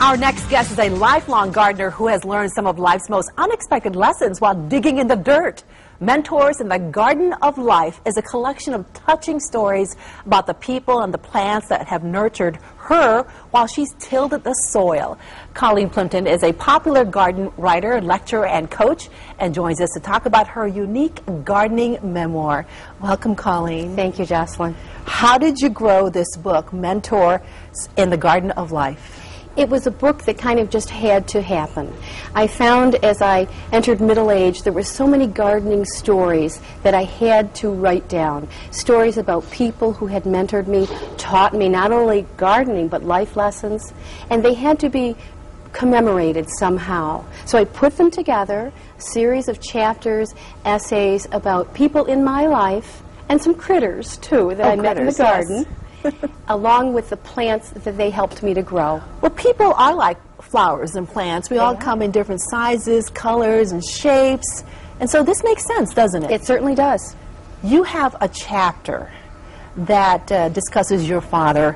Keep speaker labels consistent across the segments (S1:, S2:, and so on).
S1: Our next guest is a lifelong gardener who has learned some of life's most unexpected lessons while digging in the dirt. Mentors in the Garden of Life is a collection of touching stories about the people and the plants that have nurtured her while she's tilled the soil. Colleen Plimpton is a popular garden writer, lecturer, and coach, and joins us to talk about her unique gardening memoir. Welcome, Colleen.
S2: Thank you, Jocelyn.
S1: How did you grow this book, Mentors in the Garden of Life?
S2: It was a book that kind of just had to happen. I found as I entered middle age there were so many gardening stories that I had to write down. Stories about people who had mentored me, taught me not only gardening but life lessons, and they had to be commemorated somehow. So I put them together, a series of chapters, essays about people in my life, and some critters too that I met in the garden. Yes. Along with the plants that they helped me to grow.
S1: Well, people are like flowers and plants. We all come in different sizes, colors, and shapes. And so this makes sense, doesn't it?
S2: It certainly does.
S1: You have a chapter that discusses your father,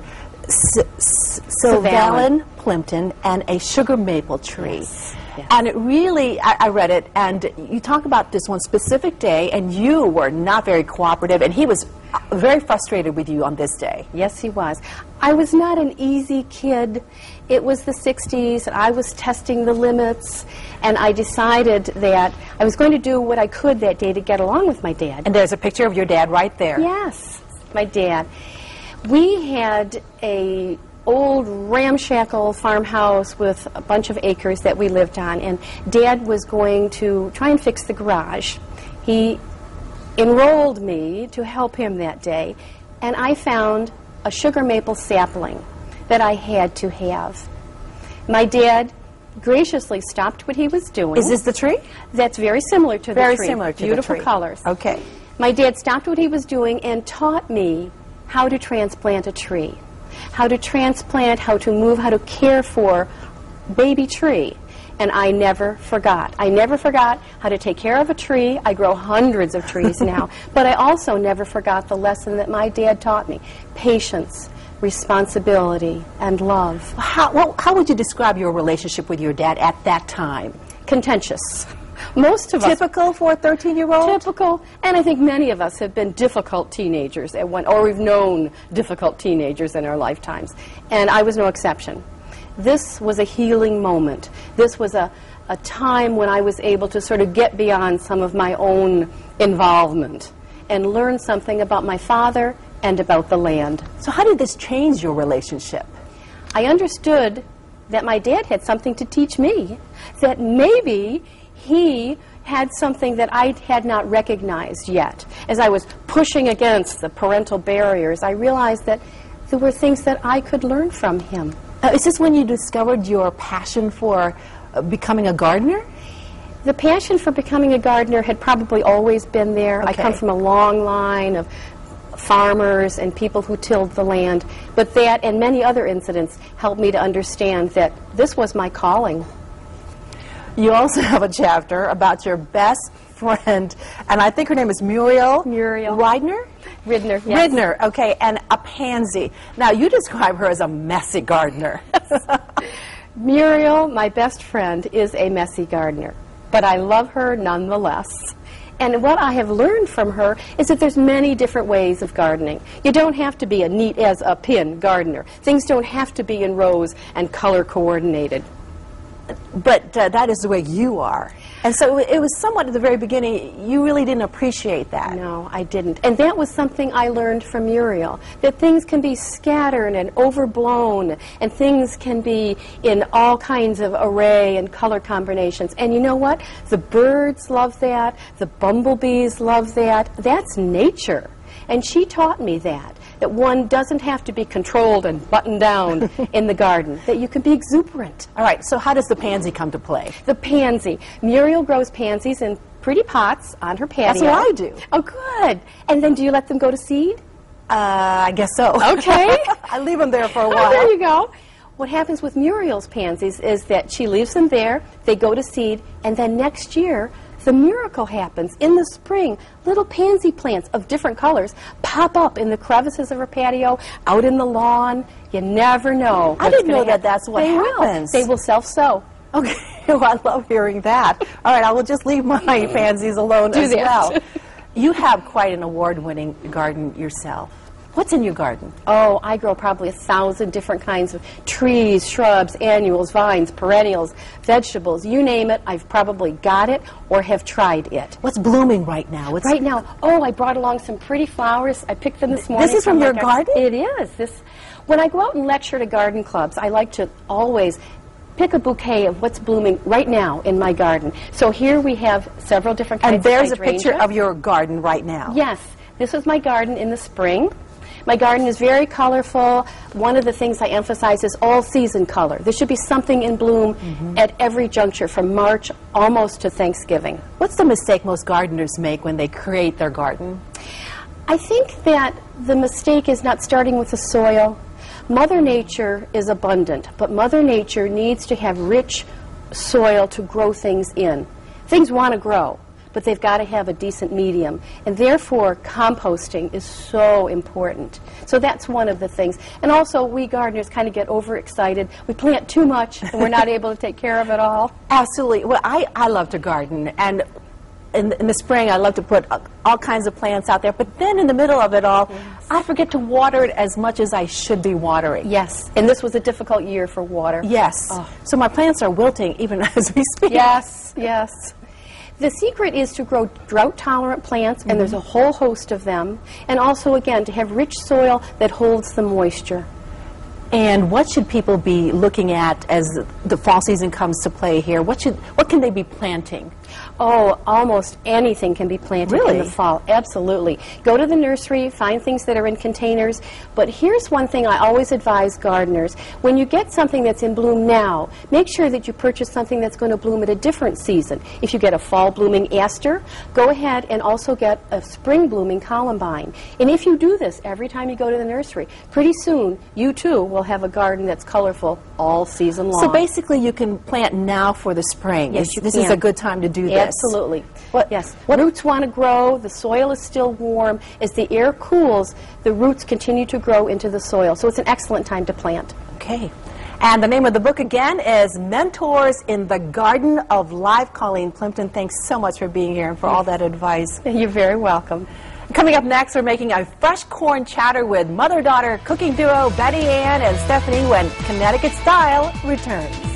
S1: Sylvalin Plimpton, and a sugar maple tree.
S2: Yes. Yes.
S1: And it really, I read it, and you talk about this one specific day, and you were not very cooperative, and he was very frustrated with you on this day.
S2: Yes, he was. I was not an easy kid. It was the 60s, and I was testing the limits, and I decided that I was going to do what I could that day to get along with my dad.
S1: And there's a picture of your dad right there.
S2: Yes, my dad. We had a old ramshackle farmhouse with a bunch of acres that we lived on, and Dad was going to try and fix the garage. He enrolled me to help him that day, and I found a sugar maple sapling that I had to have. My dad graciously stopped what he was doing.
S1: Is this the tree?
S2: That's very similar to the tree.
S1: Very similar to the tree.
S2: Beautiful colors.
S1: Okay.
S2: My dad stopped what he was doing and taught me how to transplant a tree. How to transplant, how to move, how to care for baby tree. And I never forgot. I never forgot how to take care of a tree. I grow hundreds of trees now. But I also never forgot the lesson that my dad taught me. Patience, responsibility, and love.
S1: How would you describe your relationship with your dad at that time?
S2: Contentious. Most of us.
S1: Typical for a 13-year-old?
S2: Typical, and I think many of us have been difficult teenagers at one, or we've known difficult teenagers in our lifetimes, and I was no exception. This was a healing moment. This was a time when I was able to sort of get beyond some of my own involvement and learn something about my father and about the land.
S1: So how did this change your relationship?
S2: I understood that my dad had something to teach me, that maybe he had something that I had not recognized yet. As I was pushing against the parental barriers, I realized that there were things that I could learn from him.
S1: Is this when you discovered your passion for becoming a gardener?
S2: The passion for becoming a gardener had probably always been there.
S1: Okay.
S2: I come from a long line of farmers and people who tilled the land, but that and many other incidents helped me to understand that this was my calling.
S1: You also have a chapter about your best friend, and I think her name is Muriel.
S2: Muriel.
S1: Ridner?
S2: Ridner, yes.
S1: Ridner, okay, and a pansy. Now, you describe her as a messy gardener.
S2: Muriel, my best friend, is a messy gardener, but I love her nonetheless. And what I have learned from her is that there's many different ways of gardening. You don't have to be a neat as a pin gardener. Things don't have to be in rows and color coordinated.
S1: But that is the way you are. And so it was somewhat at the very beginning, you really didn't appreciate that.
S2: No, I didn't. And that was something I learned from Muriel, that things can be scattered and overblown, and things can be in all kinds of array and color combinations. And you know what? The birds love that. The bumblebees love that. That's nature. And she taught me that one doesn't have to be controlled and buttoned down in the garden, that you can be exuberant.
S1: All right, so how does the pansy come to play?
S2: The pansy. Muriel grows pansies in pretty pots on her patio.
S1: That's what I do.
S2: Oh, good. And then do you let them go to seed?
S1: I guess so.
S2: Okay.
S1: I leave them there for a while.
S2: Oh, there you go. What happens with Muriel's pansies is that she leaves them there, they go to seed, and then next year the miracle happens. In the spring, little pansy plants of different colors pop up in the crevices of her patio, out in the lawn. You never know.
S1: I didn't know that that's what happens.
S2: They will self-sow.
S1: Okay, well, I love hearing that. All right, I will just leave my pansies alone as well. You have quite an award-winning garden yourself. What's in your garden?
S2: Oh, I grow probably 1,000 different kinds of trees, shrubs, annuals, vines, perennials, vegetables. You name it, I've probably got it or have tried it.
S1: What's blooming right now?
S2: Right now, oh, I brought along some pretty flowers. I picked them this morning.
S1: This is from your garden?
S2: It is. When I go out and lecture to garden clubs, I like to always pick a bouquet of what's blooming right now in my garden. So here we have several different kinds of hydrangea.
S1: And there's a picture of your garden right now.
S2: Yes. This is my garden in the spring. My garden is very colorful. One of the things I emphasize is all-season color. There should be something in bloom at every juncture, from March almost to Thanksgiving.
S1: What's the mistake most gardeners make when they create their garden?
S2: I think that the mistake is not starting with the soil. Mother Nature is abundant, but Mother Nature needs to have rich soil to grow things in. Things want to grow, but they've got to have a decent medium. And therefore, composting is so important. So that's one of the things. And also, we gardeners kind of get overexcited. We plant too much, and we're not able to take care of it all.
S1: Absolutely. Well, I love to garden. And in the spring, I love to put all kinds of plants out there. But then in the middle of it all, I forget to water it as much as I should be watering.
S2: Yes. And this was a difficult year for water.
S1: Yes. Oh. So my plants are wilting even as we speak.
S2: Yes, yes. The secret is to grow drought-tolerant plants, and there's a whole host of them. And also, again, to have rich soil that holds the moisture.
S1: And what should people be looking at as the fall season comes to play here? What can they be planting?
S2: Oh, almost anything can be planted in the fall. Absolutely. Go to the nursery, find things that are in containers. But here's one thing I always advise gardeners. When you get something that's in bloom now, make sure that you purchase something that's going to bloom at a different season. If you get a fall blooming aster, go ahead and also get a spring blooming columbine. And if you do this every time you go to the nursery, pretty soon you too will have a garden that's colorful all season long.
S1: So basically you can plant now for the spring.
S2: Yes, you
S1: This
S2: can.
S1: is a good time to do this.
S2: Absolutely. Yes. Roots want to grow. The soil is still warm. As the air cools, the roots continue to grow into the soil. So it's an excellent time to plant.
S1: Okay. And the name of the book again is Mentors in the Garden of Life. Colleen Plimpton, thanks so much for being here and for all that advice.
S2: You're very welcome.
S1: Coming up next, we're making a fresh corn chowder with mother-daughter cooking duo Betty Ann and Stephanie when Connecticut Style returns.